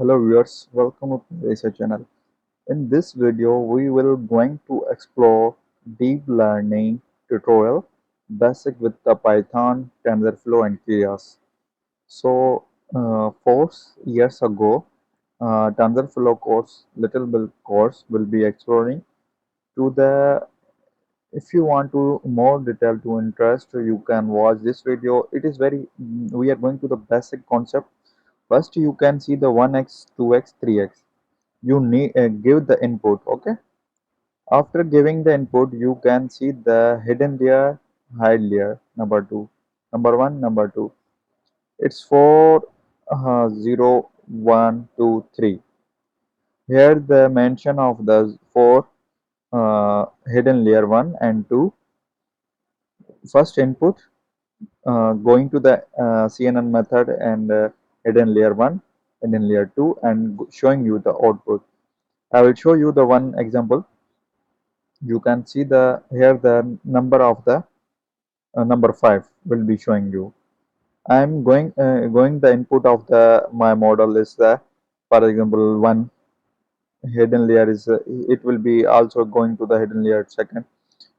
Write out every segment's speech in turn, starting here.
Hello viewers, welcome to Pyresearch channel. In this video, we will going to explore deep learning tutorial basic with the Python, TensorFlow and Keras. So, 4 years ago, TensorFlow course, little bit course will be exploring to the. If you want to more detail to interest, you can watch this video. It is very. We are going to the basic concept. First, you can see the 1x, 2x, 3x. You need give the input. Okay, after giving the input you can see the hidden layer, hide layer, number 2, number 1, number 2. It's 4, 0, 1, 2, 3. Here the mention of the 4 hidden layer 1 and 2. First input going to the CNN method and hidden layer 1, hidden layer 2 and showing you the output. I will show you the one example. You can see the here the number of the number 5 will be showing you. I am going the input of the my model is the, for example, 1 hidden layer is it will be also going to the hidden layer second.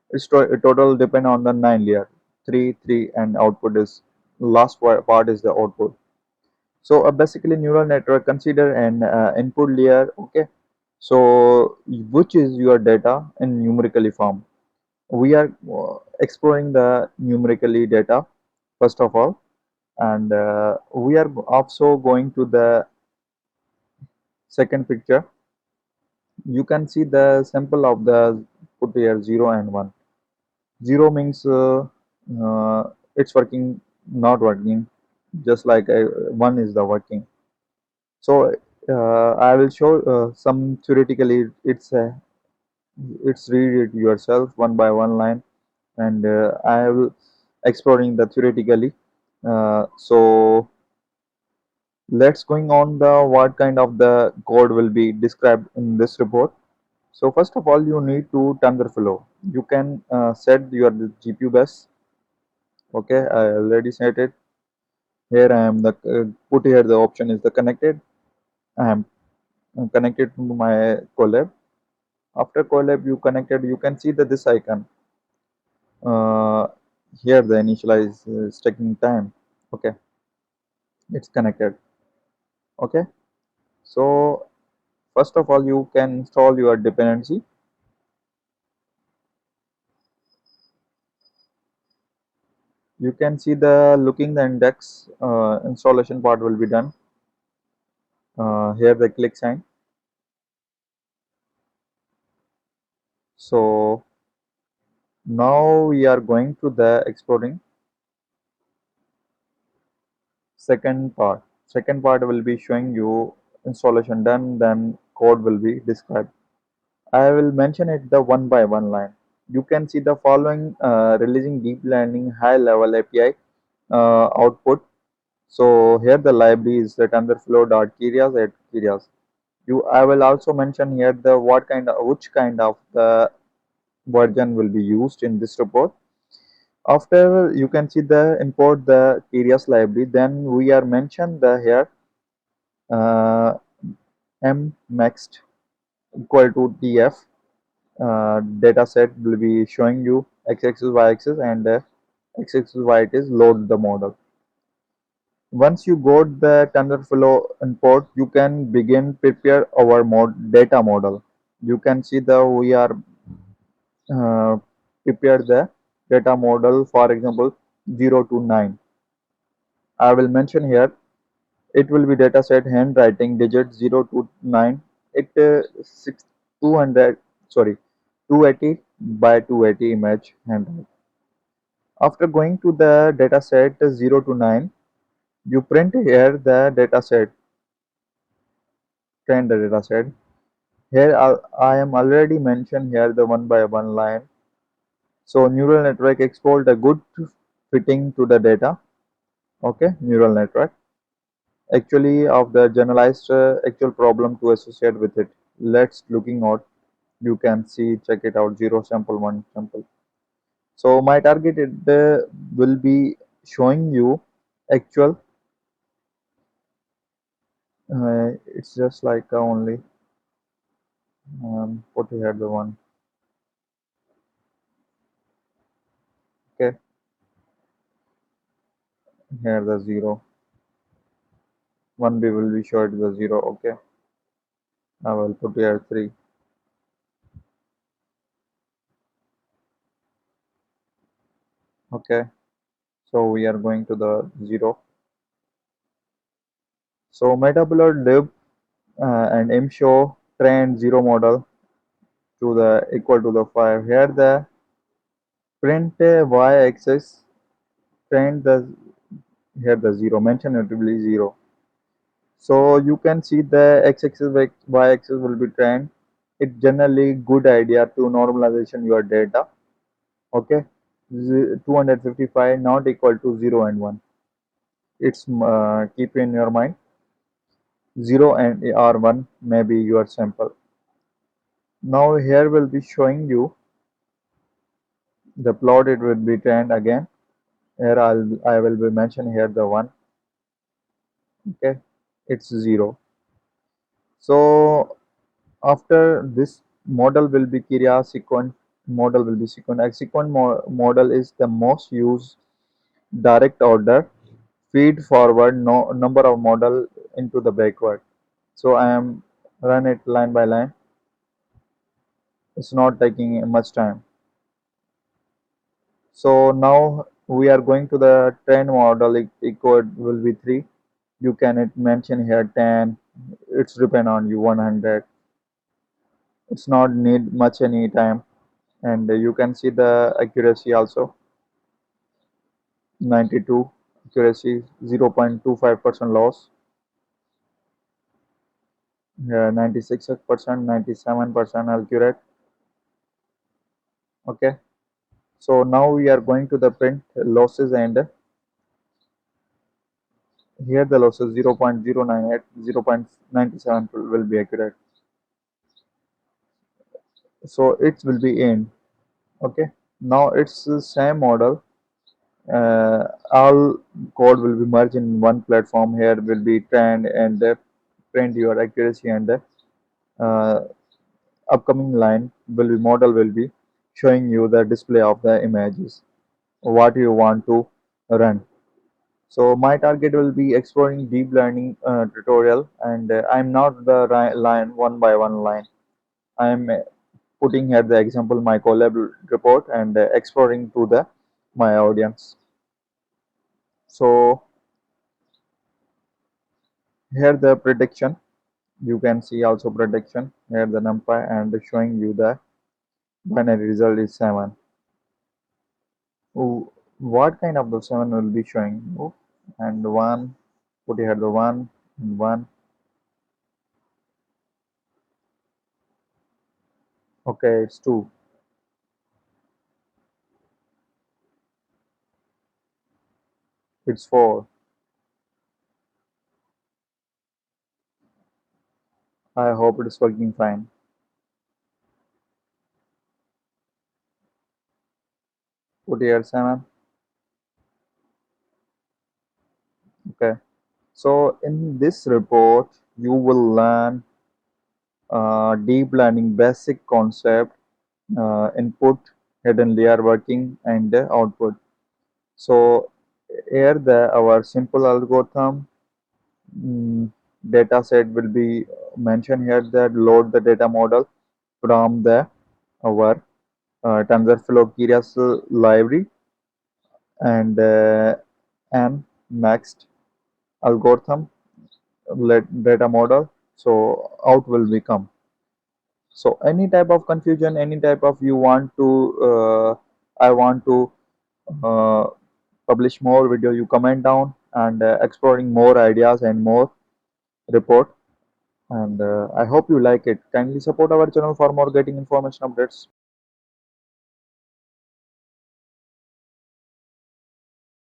Its total depend on the 9 layer, 3 3 and output is last part is the output. So basically neural network consider an input layer. Okay, so which is your data in numerically form. We are exploring the numerically data first of all, and we are also going to the second picture. You can see the sample of the put here 0 and 1. 0 means it's working, not working, just like 1 is the working. So I will show some theoretically. It's read it yourself one by one line, and I will exploring the theoretically. So let's going on the what kind of the code will be described in this report. So first of all, you need to TensorFlow. You can set your GPU bus. Okay, I already set it. Here I am the put here the option is the connected. I am connected to my collab. After collab you connected, you can see that this icon. Uh, Here the initialize is taking time. Okay, it's connected. Okay, so first of all you can install your dependency. You can see the looking the index installation part will be done. Here the click sign. So now we are going to the exploring second part. Second part will be showing you installation done, then code will be described. I will mention it the one by one line. You can see the following releasing deep learning high level API output. So here the library is the TensorFlow.Keras at Keras. I will also mention here the which kind of the version will be used in this report. After you can see the import the Keras library, then we are mentioned the here mnext equal to tf data set will be showing you x-axis y-axis and x-axis y it is load the model. Once you got the TensorFlow import, you can begin prepare our data model. You can see the we are uh, prepare the data model, for example 0 to 9. I will mention here it will be data set handwriting digit 0 to 9. It 200 sorry 280 by 280 image handwriting. After going to the data set 0 to 9, you print here the data set, train the data set. Here I am already mentioned here the one by one line. So neural network export a good fitting to the data. Okay, neural network. Actually of the generalized actual problem to associate with it. Let's looking out. You can see check it out 0 sample 1 sample. So my target will be showing you actual It's just like only put here the one. Okay, here the 0. 1B will be showed the 0. Okay, I will put here 3. Okay, so we are going to the 0. So metabular lib and imshow train 0 model to the equal to the 5. Here the print y-axis train the here the 0 mention it will be 0. So you can see the x-axis y-axis will be trained. It's generally good idea to normalization your data. Okay, 255 not equal to 0 and 1. It's keep in your mind 0 and or 1 may be your sample. Now here will be showing you the plot. It will be trained again. Here I will be mentioning here the 1. Okay, it's 0. So after this model will be Keras sequence model will be sequence. A sequence model is the most used direct order feed forward no number of model into the backward. So I am run it line by line. It's not taking much time. So now we are going to the train model. Equal will be 3. You can mention here 10. It's depend on you 100. It's not need much any time, and you can see the accuracy also 92 accuracy 0.25% loss, 96%, 97% accurate. Okay, so now we are going to the print losses, and here the losses 0.098, 0.97 will be accurate. So it will be in. Okay, now it's the same model. All code will be merged in one platform. Here will be trained and print your accuracy, and uh, upcoming line will be model will be showing you the display of the images what you want to run. So my target will be exploring deep learning tutorial, and I'm not the line one by one line. I'm putting here the example my collab report, and exploring to the my audience. So here the prediction, you can see also prediction here the numpy, and showing you the binary result is 7. What kind of the 7 will be showing you? And 1, put here the 1 and 1. Okay, it's 2. It's 4. I hope it is working fine. Put here 7. Okay, so in this report you will learn deep learning basic concept, input, hidden layer working, and output. So here the our simple algorithm, mm, data set will be mentioned here, that load the data model from the our TensorFlow Keras library, and an maxed algorithm let data model, so out will become. So any type of confusion, any type of you want to I want to uh, publish more video, you comment down, and exploring more ideas and more report. And I hope you like it. Kindly support our channel for more getting information updates.